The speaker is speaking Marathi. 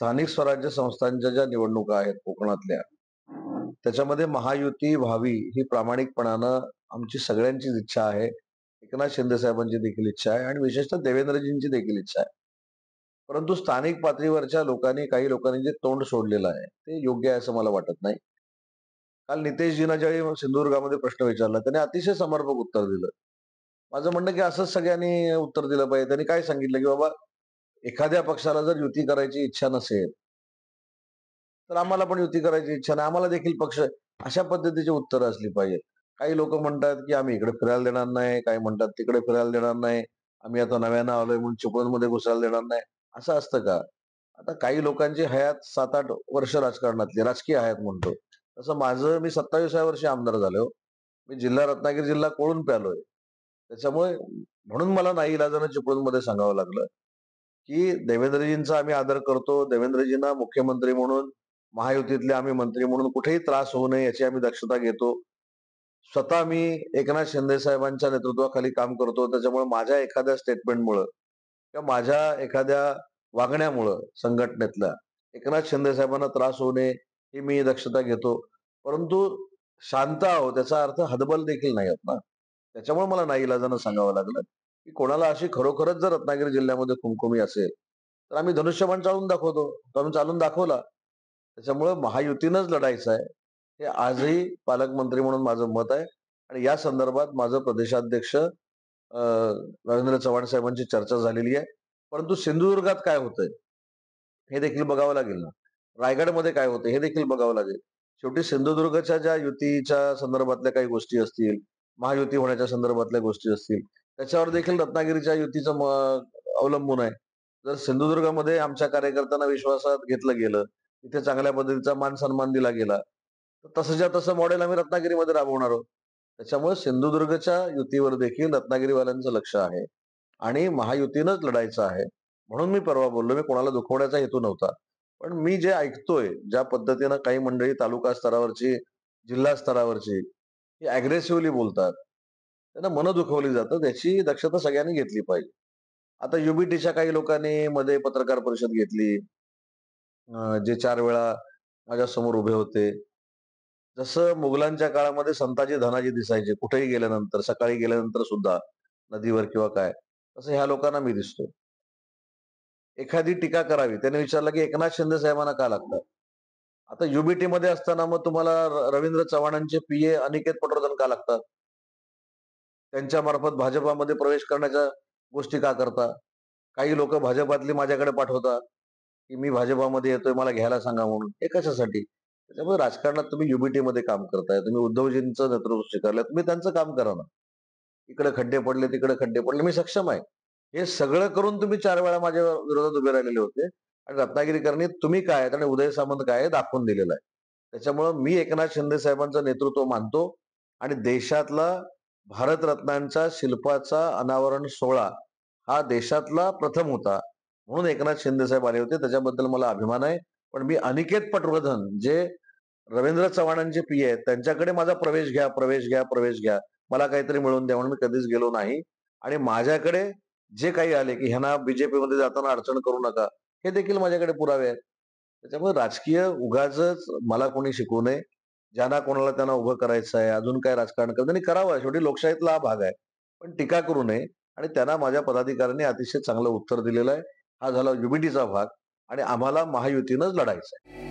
स्थानिक स्वराज्य संस्थांच्या ज्या निवडणुका आहेत कोकणातल्या, त्याच्यामध्ये महायुती व्हावी ही प्रामाणिकपणानं आमची सगळ्यांचीच इच्छा आहे. एकनाथ शिंदे साहेबांची देखील इच्छा आहे आणि विशेषतः देवेंद्रजींची देखील इच्छा आहे. परंतु स्थानिक पातळीवरच्या लोकांनी, काही लोकांनी जे तोंड सोडलेलं आहे, ते योग्य आहे असं मला वाटत नाही. काल नितेशजींना ज्यावेळी सिंधुदुर्गामध्ये प्रश्न विचारला, त्यांनी अतिशय समर्पक उत्तर दिलं. माझं म्हणणं की असंच सगळ्यांनी उत्तर दिलं पाहिजे. त्यांनी काय सांगितलं, की बाबा एखाद्या पक्षाला जर युती करायची इच्छा नसेल, तर आम्हाला पण युती करायची इच्छा नाही. आम्हाला देखील पक्ष अशा पद्धतीची उत्तरं असली पाहिजेत. काही लोकं म्हणतात, की आम्ही इकडे फिरायला देणार नाही, काही म्हणतात तिकडे फिरायला देणार नाही. आम्ही आता नव्यानं आलोय म्हणून चिपळूणमध्ये घुसायला देणार नाही. असं असतं का? आता काही लोकांची हयात 7-8 वर्ष राजकारणातली, राजकीय हयात म्हणतो. तसं मी 27व्या वर्षी आमदार झालो. मी जिल्हा रत्नागिरी जिल्हा कोळून प्यालोय. त्याच्यामुळे म्हणून मला नाईलाजानं चिपळूणमध्ये सांगावं लागलं, की देवेंद्रजींचा आम्ही आदर करतो. देवेंद्रजींना मुख्यमंत्री म्हणून, महायुतीतले आम्ही मंत्री म्हणून कुठेही त्रास होऊ नये याची आम्ही दक्षता घेतो. स्वतः मी एकनाथ शिंदे साहेबांच्या नेतृत्वाखाली काम करतो. त्याच्यामुळे माझ्या एखाद्या स्टेटमेंटमुळं किंवा माझ्या एखाद्या वागण्यामुळं संघटनेतल्या एकनाथ शिंदे साहेबांना त्रास होऊ नये ही मी दक्षता घेतो. परंतु शांत आहोत त्याचा अर्थ हतबल देखील नाही आहोत ना. त्याच्यामुळे मला नाईलाजानं सांगावं लागलं, की कोणाला अशी खरोखरच जर रत्नागिरी जिल्ह्यामध्ये खुमखुमी असेल, तर आम्ही धनुष्यबाण चालवून दाखवतो. तो आम्ही चालवून दाखवला. त्याच्यामुळं महायुतीनंच लढायचं आहे. हे आजही पालकमंत्री म्हणून माझं मत आहे आणि या संदर्भात माझं प्रदेशाध्यक्ष रवींद्र चव्हाण साहेबांची चर्चा झालेली आहे. परंतु सिंधुदुर्गात काय होतंय, हे देखील बघावं लागेल ना. रायगडमध्ये काय होतंय, हे देखील बघावं लागेल. शेवटी सिंधुदुर्गच्या ज्या युतीच्या संदर्भातल्या काही गोष्टी असतील, महायुती होण्याच्या संदर्भातल्या गोष्टी असतील, त्याच्यावर देखील रत्नागिरीच्या युतीचं अवलंबून आहे. जर सिंधुदुर्गामध्ये आमच्या कार्यकर्त्यांना विश्वासात घेतलं गेलं, तिथे चांगल्या पद्धतीचा मान-सन्मान दिला गेला, तर तसंच्या तसं मॉडेल आम्ही रत्नागिरीमध्ये राबवणार आहोत. त्याच्यामुळे सिंधुदुर्गच्या युतीवर देखील रत्नागिरीवाल्यांचं लक्ष आहे आणि महायुतीनंच लढायचं आहे. म्हणून मी परवा बोललो, मी कोणाला दुखवण्याचा हेतू नव्हता. पण मी जे ऐकतोय, ज्या पद्धतीनं काही मंडळी तालुका स्तरावरची, जिल्हा स्तरावरची, ही अग्रेसिव्हली बोलतात. त्यांना मनं दुखवली जातात, याची दक्षता सगळ्यांनी घेतली पाहिजे. आता युबीटीच्या काही लोकांनी मध्ये पत्रकार परिषद घेतली. जे 4 वेळा माझ्यासमोर उभे होते. जसं मुघलांच्या काळामध्ये संताजी धनाजी दिसायचे कुठेही गेल्यानंतर, सकाळी गेल्यानंतर सुद्धा नदीवर किंवा काय, तसं ह्या लोकांना मी दिसतोय. एखादी टीका करावी. त्याने विचारलं, की एकनाथ शिंदे साहेबांना का लागतात? आता युबीटीमध्ये असताना मग तुम्हाला रवींद्र चव्हाणांचे पीए अनिकेत पटवर्धन का लागतात? त्यांच्या मार्फत भाजपामध्ये प्रवेश करण्याच्या गोष्टी का करता? काही लोकं भाजपातली माझ्याकडे पाठवतात, की मी भाजपामध्ये येतोय मला घ्यायला सांगा म्हणून. हे कशासाठी? त्याच्यामुळे राजकारणात तुम्ही युबीटीमध्ये काम करताय. तुम्ही उद्धवजींचं नेतृत्व स्वीकारलंय. तुम्ही त्यांचं काम करा ना. इकडे खड्डे पडले, तिकडे खड्डे पडले. मी सक्षम आहे. हे सगळं करून तुम्ही 4 वेळा माझ्या विरोधात उभे राहिलेले होते आणि रत्नागिरीकरांनी तुम्ही काय आहेत आणि उदय सामंत काय आहे दाखवून दिलेलं आहे. त्याच्यामुळं मी एकनाथ शिंदे साहेबांचं नेतृत्व मानतो आणि देशातला भारतरत्नांच्या शिल्पाचा अनावरण सोहळा हा देशातला प्रथम होता. म्हणून एकनाथ शिंदे साहेब आले होते. त्याच्याबद्दल मला अभिमान आहे. पण मी अनिकेत पटवर्धन जे रवींद्र चव्हाणांचे पीए आहेत, त्यांच्याकडे माझा प्रवेश घ्या, प्रवेश घ्या, प्रवेश घ्या. मला काहीतरी मिळवून द्या म्हणून मी कधीच गेलो नाही. आणि माझ्याकडे जे काही आले, की ह्यांना बीजेपीमध्ये जाताना अडचण करू नका. हे देखील माझ्याकडे पुरावे आहेत. त्याच्यामुळे राजकीय उगाचच मला कोणी शिकवू नये. ज्यांना कोणाला त्यांना उभं करायचं आहे, अजून काय राजकारण त्यांनी करावं. शेवटी लोकशाहीतला हा भाग आहे. पण टीका करू नये आणि त्यांना माझ्या पदाधिकाऱ्यांनी अतिशय चांगलं उत्तर दिलेलं आहे. हा झाला युबीटीचा भाग आणि आम्हाला महायुतीनंच लढायचं आहे.